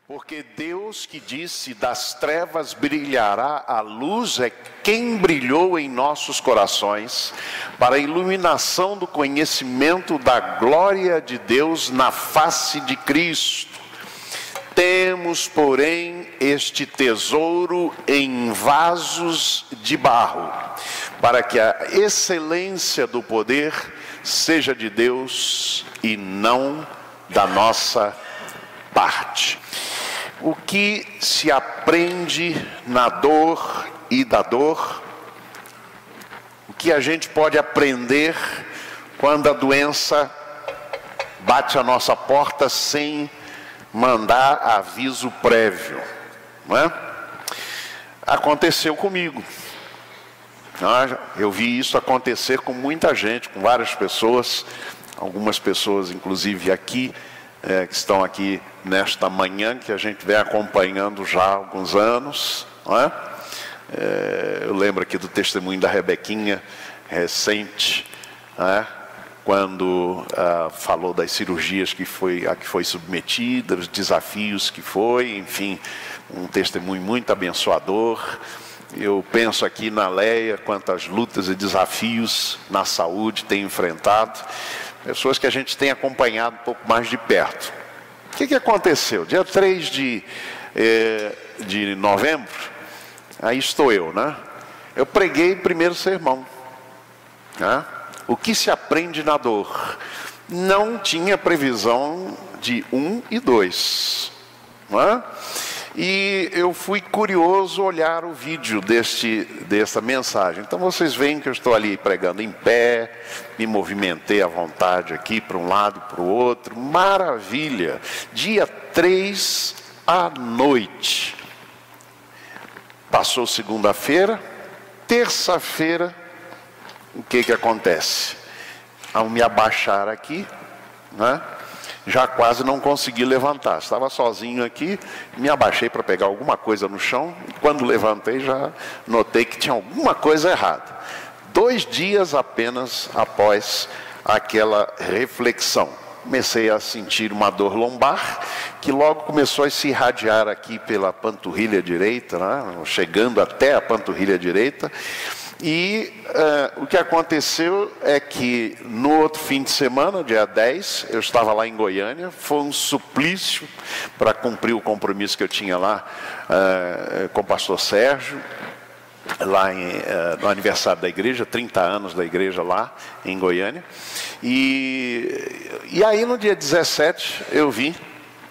Porque Deus que disse, das trevas brilhará a luz, é quem brilhou em nossos corações, para a iluminação do conhecimento da glória de Deus na face de Cristo. Temos, porém, este tesouro em vasos de barro, para que a excelência do poder seja de Deus e não da nossa parte. O que se aprende na dor e da dor, o que a gente pode aprender quando a doença bate a nossa porta sem mandar aviso prévio, não é? Aconteceu comigo. Eu vi isso acontecer com muita gente, com várias pessoas, algumas pessoas inclusive aqui, que estão aqui nesta manhã, que a gente vem acompanhando já há alguns anos, não é? Eu lembro aqui do testemunho da Rebequinha, recente, não é? Quando falou das cirurgias a que foi submetida, os desafios que foi, enfim, um testemunho muito abençoador. Eu penso aqui na Leia, quantas lutas e desafios na saúde tem enfrentado, pessoas que a gente tem acompanhado um pouco mais de perto. O que aconteceu? Dia 3 de novembro, aí estou eu, né? Eu preguei o primeiro sermão, né? O que se aprende na dor? Não tinha previsão de 1 e 2, não é? E eu fui curioso olhar o vídeo dessa mensagem. Então vocês veem que eu estou ali pregando em pé, me movimentei à vontade aqui para um lado e para o outro. Maravilha! Dia 3 à noite. Passou segunda-feira, terça-feira, o que acontece? Ao me abaixar aqui, né? Já quase não consegui levantar. Estava sozinho aqui, me abaixei para pegar alguma coisa no chão, e quando levantei já notei que tinha alguma coisa errada. 2 dias apenas após aquela reflexão, comecei a sentir uma dor lombar, que logo começou a se irradiar aqui pela panturrilha direita, né? Chegando até a panturrilha direita. E o que aconteceu é que no outro fim de semana, dia 10, eu estava lá em Goiânia. Foi um suplício para cumprir o compromisso que eu tinha lá com o pastor Sérgio, lá no aniversário da igreja, 30 anos da igreja lá em Goiânia. E aí no dia 17 eu vim,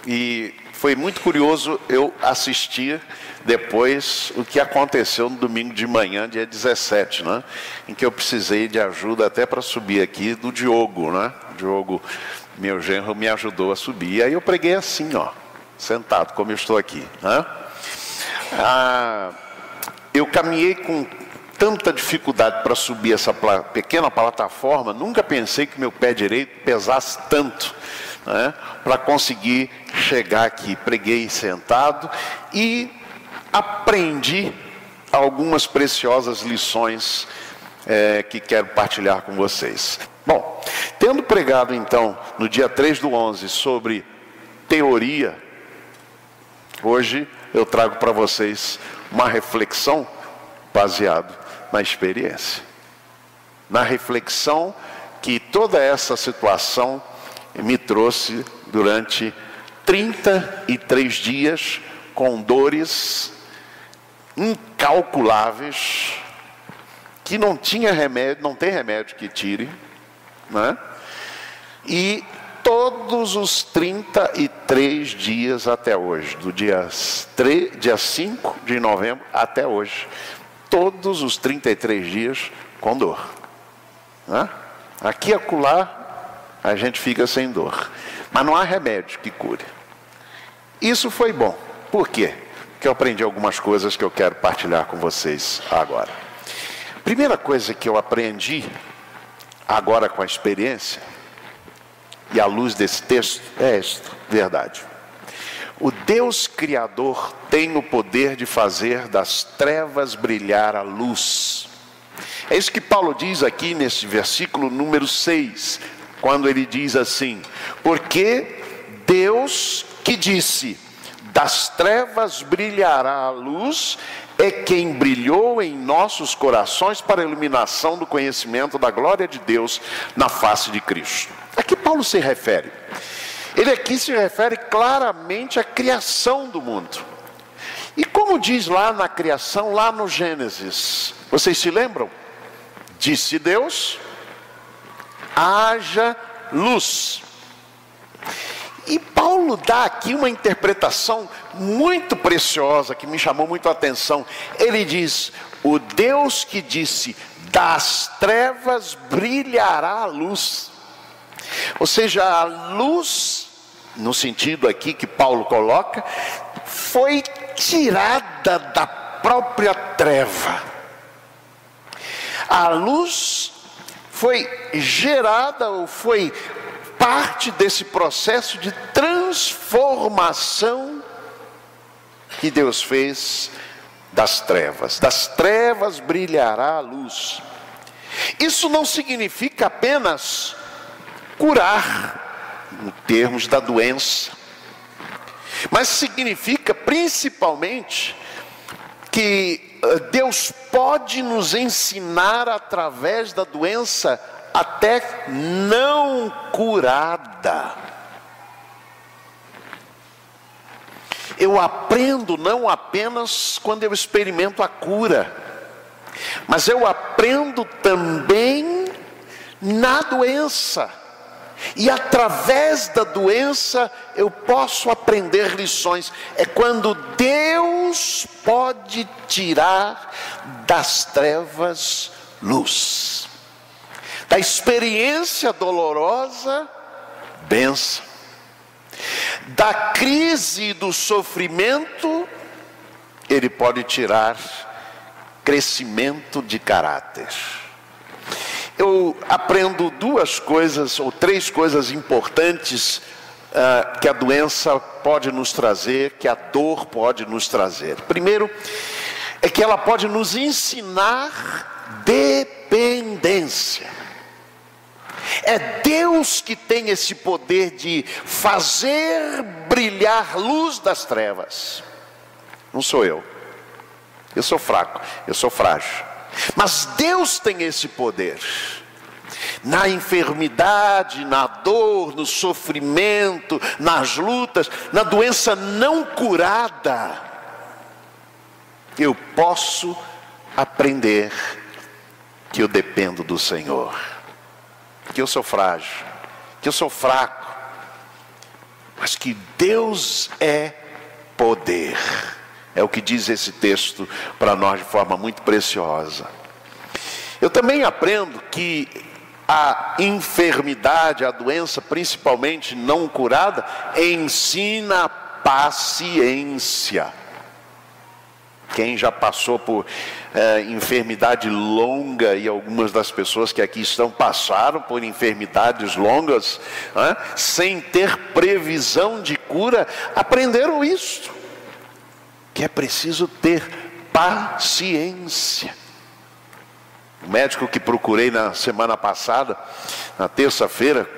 e foi muito curioso eu assistir depois o que aconteceu no domingo de manhã, dia 17, né? Em que eu precisei de ajuda até para subir aqui do Diogo, né? Diogo, meu genro, me ajudou a subir. E aí eu preguei assim, ó, sentado, como eu estou aqui, né? Eu caminhei com tanta dificuldade para subir essa pequena plataforma, nunca pensei que meu pé direito pesasse tanto, né? Para conseguir chegar aqui. Preguei sentado e aprendi algumas preciosas lições que quero partilhar com vocês. Bom, tendo pregado então no dia 3/11 sobre teoria, hoje eu trago para vocês uma reflexão baseada na experiência. Na reflexão que toda essa situação me trouxe durante 33 dias com dores incalculáveis, que não tinha remédio, não tem remédio que tire, né? E todos os 33 dias até hoje, do dia 5 de novembro até hoje, todos os 33 dias com dor, né? Aqui e acolá a gente fica sem dor, mas não há remédio que cure. Isso foi bom. Por quê? Porque eu aprendi algumas coisas que eu quero partilhar com vocês agora. Primeira coisa que eu aprendi agora com a experiência, e à luz desse texto, é esta verdade: o Deus Criador tem o poder de fazer das trevas brilhar a luz. É isso que Paulo diz aqui nesse versículo número 6, quando ele diz assim: porque Deus que disse, das trevas brilhará a luz, é quem brilhou em nossos corações para a iluminação do conhecimento da glória de Deus na face de Cristo. A que Paulo se refere? Ele aqui se refere claramente à criação do mundo. E como diz lá na criação, lá no Gênesis, vocês se lembram? Disse Deus: haja luz. E Paulo dá aqui uma interpretação muito preciosa, que me chamou muito a atenção. Ele diz: o Deus que disse, das trevas brilhará a luz. Ou seja, a luz, no sentido aqui que Paulo coloca, foi tirada da própria treva. A luz foi gerada, ou foi parte desse processo de transformação que Deus fez das trevas. Das trevas brilhará a luz. Isso não significa apenas curar, em termos da doença, mas significa principalmente que Deus pode nos ensinar através da doença até não curada. Eu aprendo não apenas quando eu experimento a cura, mas eu aprendo também na doença. E através da doença eu posso aprender lições. É quando Deus pode tirar das trevas luz. Da experiência dolorosa, bênção. Da crise e do sofrimento, Ele pode tirar crescimento de caráter. Eu aprendo duas coisas, ou três coisas importantes que a doença pode nos trazer, que a dor pode nos trazer. Primeiro, é que ela pode nos ensinar dependência. É Deus que tem esse poder de fazer brilhar luz das trevas. Não sou eu. Eu sou fraco, eu sou frágil. Mas Deus tem esse poder. Na enfermidade, na dor, no sofrimento, nas lutas, na doença não curada, eu posso aprender que eu dependo do Senhor, que eu sou frágil, que eu sou fraco, mas que Deus é poder. É o que diz esse texto para nós de forma muito preciosa. Eu também aprendo que a enfermidade, a doença, principalmente não curada, ensina paciência. Quem já passou por enfermidade longa, e algumas das pessoas que aqui estão passaram por enfermidades longas, sem ter previsão de cura, aprenderam isso. Que é preciso ter paciência. O médico que procurei na semana passada, na terça-feira,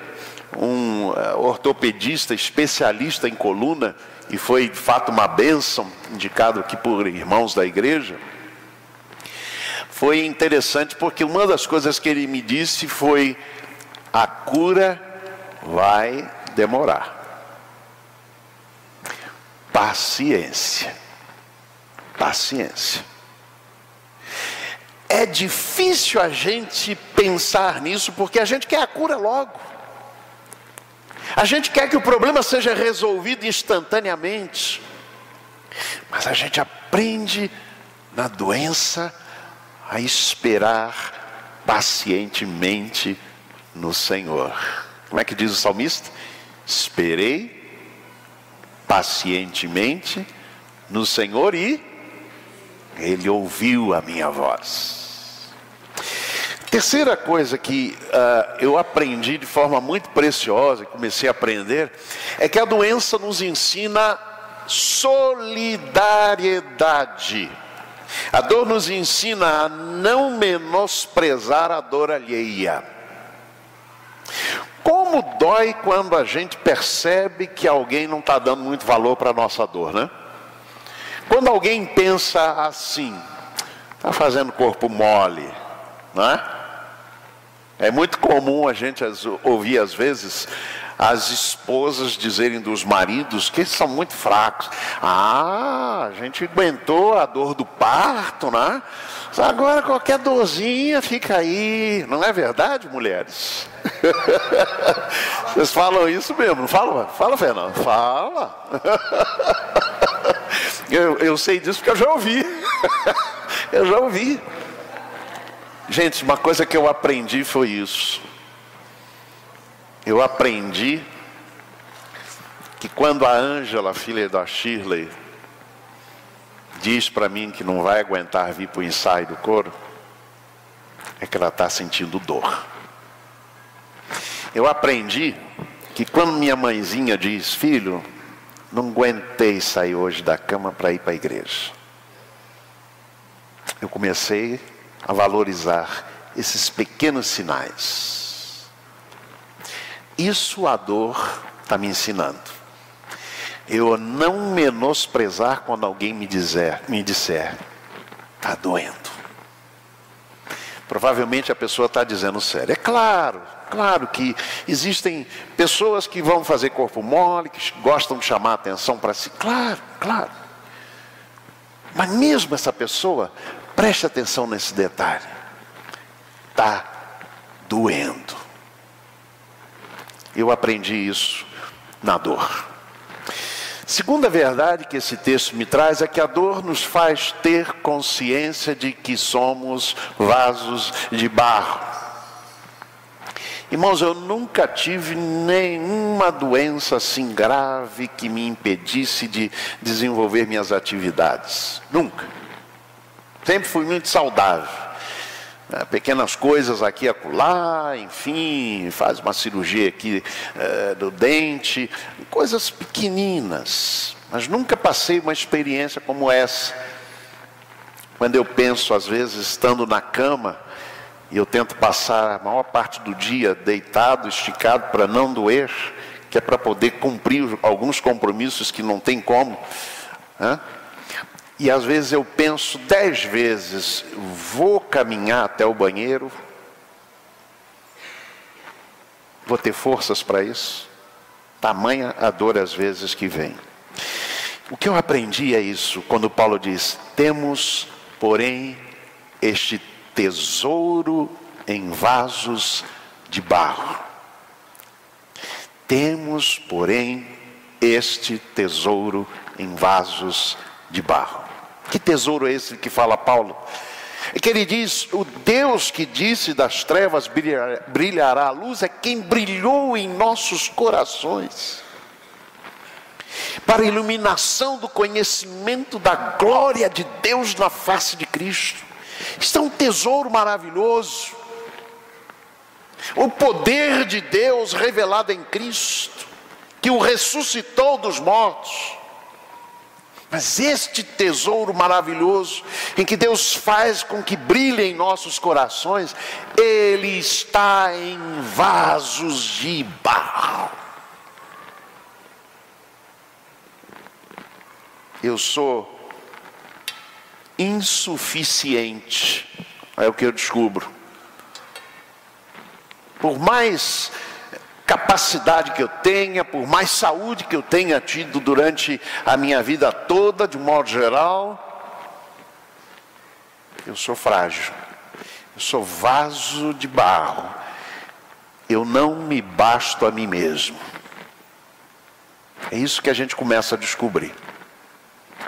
um ortopedista especialista em coluna, e foi de fato uma bênção, indicado aqui por irmãos da igreja. Foi interessante porque uma das coisas que ele me disse foi: a cura vai demorar. Paciência. Paciência. É difícil a gente pensar nisso, porque a gente quer a cura logo. A gente quer que o problema seja resolvido instantaneamente. Mas a gente aprende na doença a esperar pacientemente no Senhor. Como é que diz o salmista? Esperei pacientemente no Senhor e Ele ouviu a minha voz. Terceira coisa que eu aprendi de forma muito preciosa, e comecei a aprender, é que a doença nos ensina solidariedade. A dor nos ensina a não menosprezar a dor alheia. Como dói quando a gente percebe que alguém não está dando muito valor para a nossa dor, né? Quando alguém pensa assim, está fazendo corpo mole, não é? É muito comum a gente ouvir às vezes as esposas dizerem dos maridos que eles são muito fracos. Ah, a gente aguentou a dor do parto, né? Agora qualquer dorzinha fica aí. Não é verdade, mulheres? Vocês falam isso mesmo, não falam? Fala, Fernando. Fala. Eu sei disso porque eu já ouvi. Eu já ouvi. Gente, uma coisa que eu aprendi foi isso. Eu aprendi que quando a Ângela, filha da Shirley, diz para mim que não vai aguentar vir para o ensaio do coro, é que ela está sentindo dor. Eu aprendi que quando minha mãezinha diz, filho, não aguentei sair hoje da cama para ir para a igreja, eu comecei a valorizar esses pequenos sinais. Isso a dor está me ensinando. Eu não menosprezar quando alguém me disser, está doendo. Provavelmente a pessoa está dizendo sério. É claro que existem pessoas que vão fazer corpo mole, que gostam de chamar a atenção para si. Claro. Mas mesmo essa pessoa, preste atenção nesse detalhe. Está doendo. Eu aprendi isso na dor. Segunda verdade que esse texto me traz é que a dor nos faz ter consciência de que somos vasos de barro. Irmãos, eu nunca tive nenhuma doença assim grave que me impedisse de desenvolver minhas atividades. Nunca. Sempre fui muito saudável. Pequenas coisas aqui e acolá, enfim, faz uma cirurgia aqui do dente, coisas pequeninas, mas nunca passei uma experiência como essa. Quando eu penso, às vezes, estando na cama, e eu tento passar a maior parte do dia deitado, esticado, para não doer, que é para poder cumprir alguns compromissos que não tem como, né? E às vezes eu penso 10 vezes, vou caminhar até o banheiro? Vou ter forças para isso? Tamanha a dor às vezes que vem. O que eu aprendi é isso, quando Paulo diz, temos, porém, este tesouro em vasos de barro. Temos, porém, este tesouro em vasos de barro. Que tesouro é esse que fala Paulo? É que ele diz, o Deus que disse das trevas brilhará a luz, é quem brilhou em nossos corações, para a iluminação do conhecimento da glória de Deus na face de Cristo. Isso é um tesouro maravilhoso. O poder de Deus revelado em Cristo, que o ressuscitou dos mortos. Mas este tesouro maravilhoso, em que Deus faz com que brilhe em nossos corações, ele está em vasos de barro. Eu sou insuficiente, é o que eu descubro. Por mais capacidade que eu tenha, por mais saúde que eu tenha tido durante a minha vida toda, de um modo geral, eu sou frágil, eu sou vaso de barro, eu não me basto a mim mesmo. É isso que a gente começa a descobrir.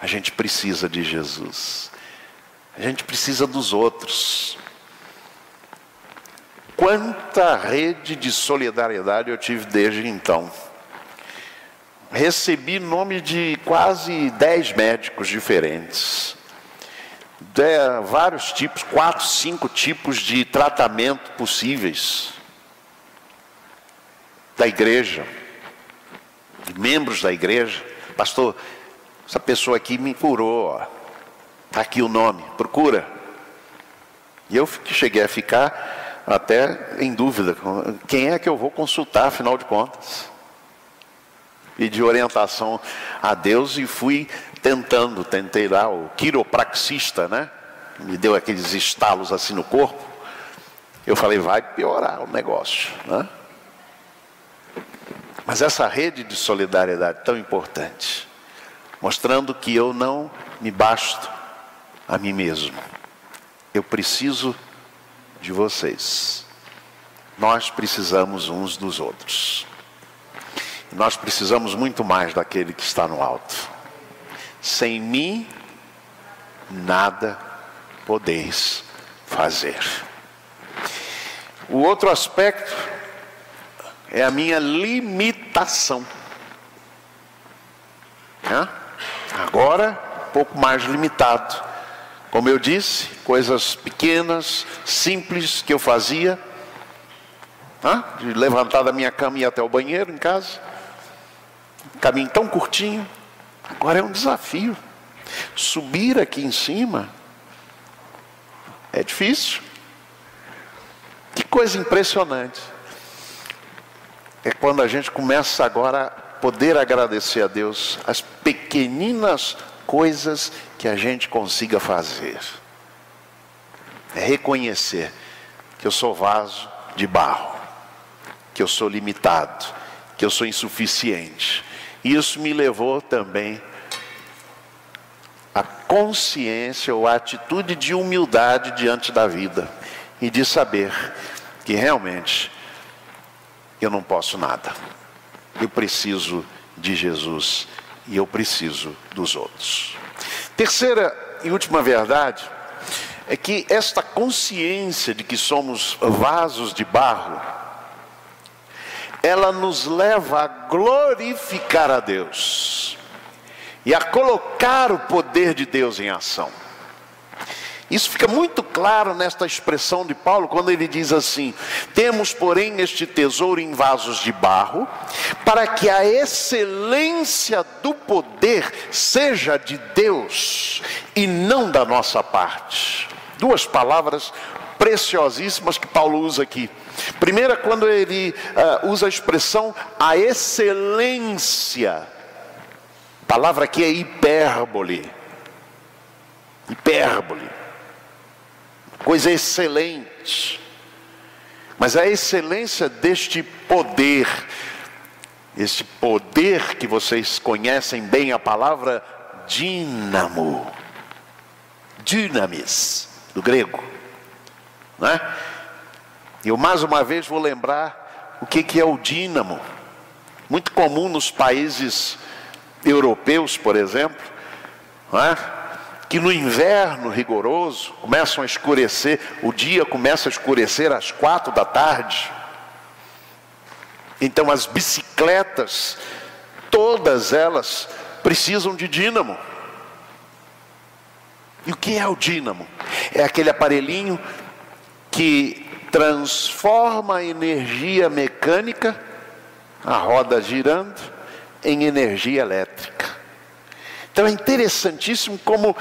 A gente precisa de Jesus, a gente precisa dos outros. Quanta rede de solidariedade eu tive desde então. Recebi nome de quase 10 médicos diferentes. Vários tipos, 4, 5 tipos de tratamento possíveis. Da igreja, de membros da igreja. Pastor, essa pessoa aqui me curou. Está aqui o nome, procura. E eu cheguei a ficar até em dúvida, quem é que eu vou consultar, afinal de contas? Pedi orientação a Deus e fui tentei lá, o quiropraxista, né? Me deu aqueles estalos assim no corpo. Eu falei, vai piorar o negócio, né? Mas essa rede de solidariedade tão importante, mostrando que eu não me basto a mim mesmo. Eu preciso de vocês. Nós precisamos uns dos outros. Nós precisamos muito mais daquele que está no alto. Sem mim, nada podeis fazer. O outro aspecto é a minha limitação. Agora, um pouco mais limitado. Como eu disse, coisas pequenas, simples que eu fazia, de levantar da minha cama e ir até o banheiro em casa, um caminho tão curtinho. Agora é um desafio. Subir aqui em cima é difícil. Que coisa impressionante. É quando a gente começa agora a poder agradecer a Deus as pequeninas coisas que a gente consiga fazer. É reconhecer que eu sou vaso de barro, que eu sou limitado, que eu sou insuficiente. Isso me levou também à consciência ou à atitude de humildade diante da vida e de saber que realmente eu não posso nada. Eu preciso de Jesus e eu preciso dos outros. Terceira e última verdade é que esta consciência de que somos vasos de barro, ela nos leva a glorificar a Deus e a colocar o poder de Deus em ação. Isso fica muito claro nesta expressão de Paulo, quando ele diz assim: temos, porém, este tesouro em vasos de barro, para que a excelência do poder seja de Deus e não da nossa parte. Duas palavras preciosíssimas que Paulo usa aqui. Primeira, quando ele usa a expressão a excelência. A palavra aqui é hipérbole. Hipérbole. Coisa excelente. Mas a excelência deste poder, este poder que vocês conhecem bem, a palavra dínamo, dynamis, do grego, né? Eu mais uma vez vou lembrar o que é o dínamo. Muito comum nos países europeus, por exemplo, não é? Que no inverno rigoroso, começam a escurecer, o dia começa a escurecer às 4 da tarde. Então as bicicletas, todas elas precisam de dínamo. E o que é o dínamo? É aquele aparelhinho que transforma a energia mecânica, a roda girando, em energia elétrica. Então é interessantíssimo como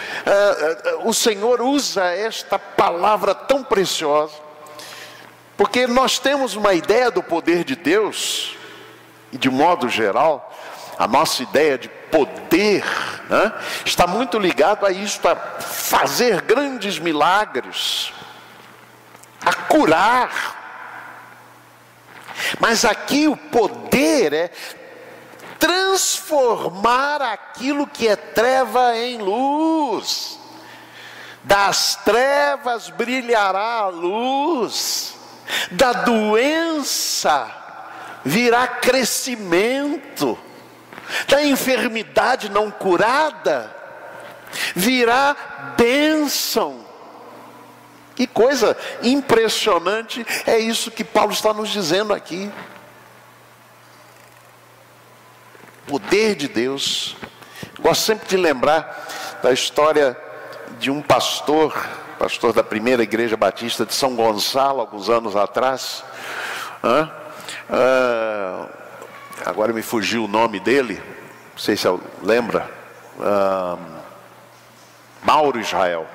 o Senhor usa esta palavra tão preciosa, porque nós temos uma ideia do poder de Deus, e de modo geral, a nossa ideia de poder, né, está muito ligado a isto, a fazer grandes milagres, a curar. Mas aqui o poder é transformar aquilo que é treva em luz. Das trevas brilhará a luz, da doença virá crescimento, da enfermidade não curada virá bênção. Que coisa impressionante é isso que Paulo está nos dizendo aqui. Poder de Deus. Gosto sempre de lembrar da história de um pastor da primeira igreja batista de São Gonçalo, alguns anos atrás. Agora me fugiu o nome dele, não sei se lembra. Mauro Israel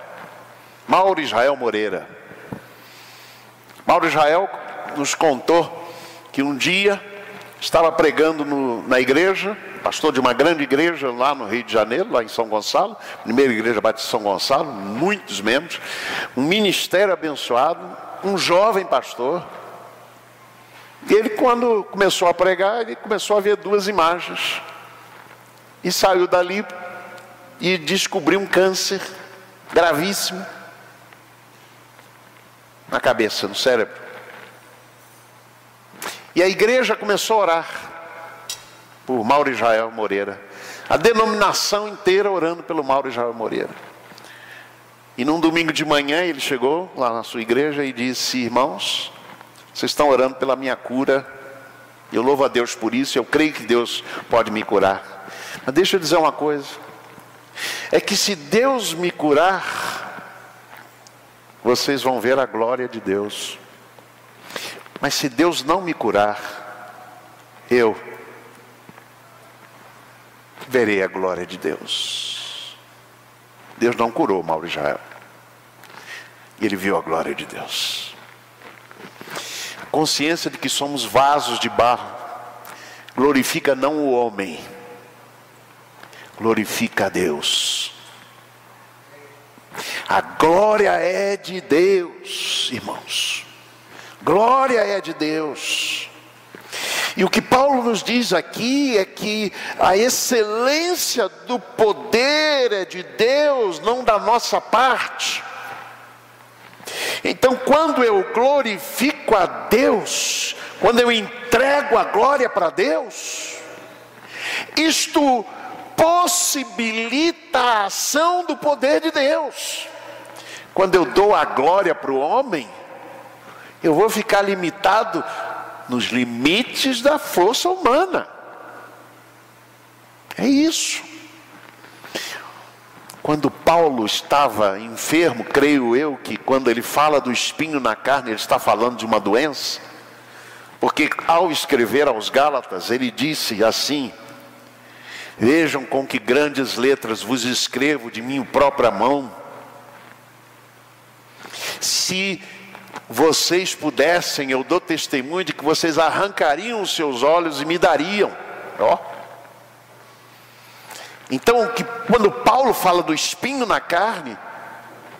Moreira. Mauro Israel nos contou que um dia estava pregando na igreja, pastor de uma grande igreja lá no Rio de Janeiro, lá em São Gonçalo, primeira igreja batista de São Gonçalo, muitos membros, um ministério abençoado, um jovem pastor. E ele, quando começou a pregar, ele começou a ver duas imagens. E saiu dali e descobriu um câncer gravíssimo na cabeça, no cérebro. E a igreja começou a orar por Mauro Israel Moreira. A denominação inteira orando pelo Mauro Israel Moreira. E num domingo de manhã ele chegou lá na sua igreja e disse: irmãos, vocês estão orando pela minha cura. Eu louvo a Deus por isso. Eu creio que Deus pode me curar. Mas deixa eu dizer uma coisa. É que se Deus me curar, vocês vão ver a glória de Deus. Mas se Deus não me curar, eu verei a glória de Deus. Deus não curou Mauro Israel. Ele viu a glória de Deus. A consciência de que somos vasos de barro glorifica não o homem, glorifica a Deus. A glória é de Deus, irmãos. Glória é de Deus. E o que Paulo nos diz aqui é que a excelência do poder é de Deus, não da nossa parte. Então, quando eu glorifico a Deus, quando eu entrego a glória para Deus, isto possibilita a ação do poder de Deus. Quando eu dou a glória para o homem, eu vou ficar limitado nos limites da força humana. É isso. Quando Paulo estava enfermo, creio eu que quando ele fala do espinho na carne, ele está falando de uma doença. Porque ao escrever aos Gálatas, ele disse assim: vejam com que grandes letras vos escrevo de minha própria mão. Se vocês pudessem, eu dou testemunho de que vocês arrancariam os seus olhos e me dariam. Então, quando Paulo fala do espinho na carne,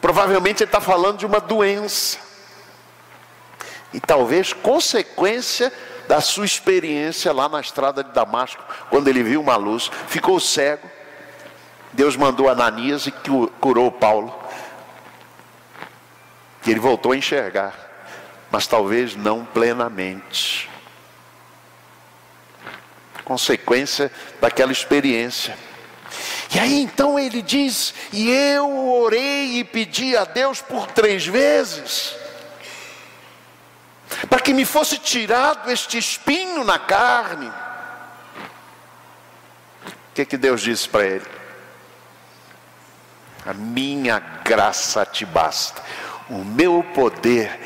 provavelmente ele está falando de uma doença. E talvez consequência da sua experiência lá na estrada de Damasco, quando ele viu uma luz, ficou cego. Deus mandou Ananias e curou Paulo. E ele voltou a enxergar, mas talvez não plenamente. Consequência daquela experiência. E aí então ele diz: e eu orei e pedi a Deus por 3 vezes, para que me fosse tirado este espinho na carne. O que Deus disse para ele? A minha graça te basta. O meu poder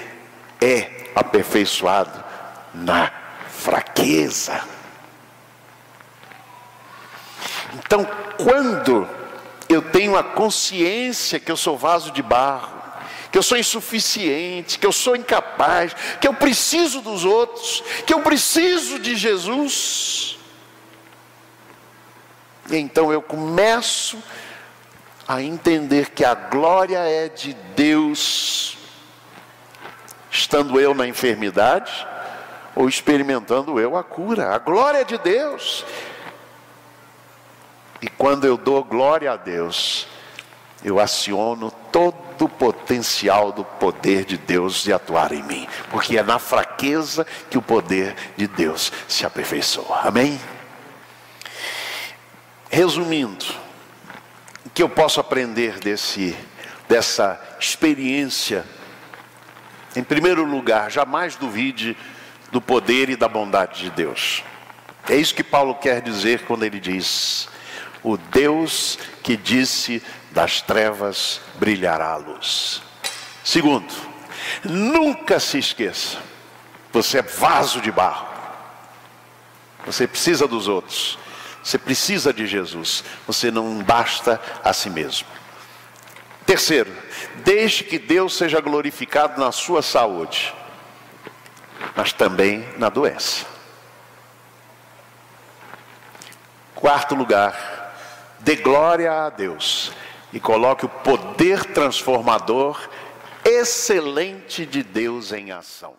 é aperfeiçoado na fraqueza. Então, quando eu tenho a consciência que eu sou vaso de barro, que eu sou insuficiente, que eu sou incapaz, que eu preciso dos outros, que eu preciso de Jesus, então eu começo a entender que a glória é de Deus, estando eu na enfermidade ou experimentando eu a cura. A glória é de Deus. E quando eu dou glória a Deus, eu aciono todo o potencial do poder de Deus de atuar em mim, porque é na fraqueza que o poder de Deus se aperfeiçoa. Amém? Resumindo, o que eu posso aprender dessa experiência? Em primeiro lugar, jamais duvide do poder e da bondade de Deus. É isso que Paulo quer dizer quando ele diz: o Deus que disse das trevas brilhará a luz. Segundo, nunca se esqueça, você é vaso de barro, você precisa dos outros, você precisa de Jesus, você não basta a si mesmo. Terceiro, deixe que Deus seja glorificado na sua saúde. mas também na doença. Quarto lugar, dê glória a Deus e coloque o poder transformador excelente de Deus em ação.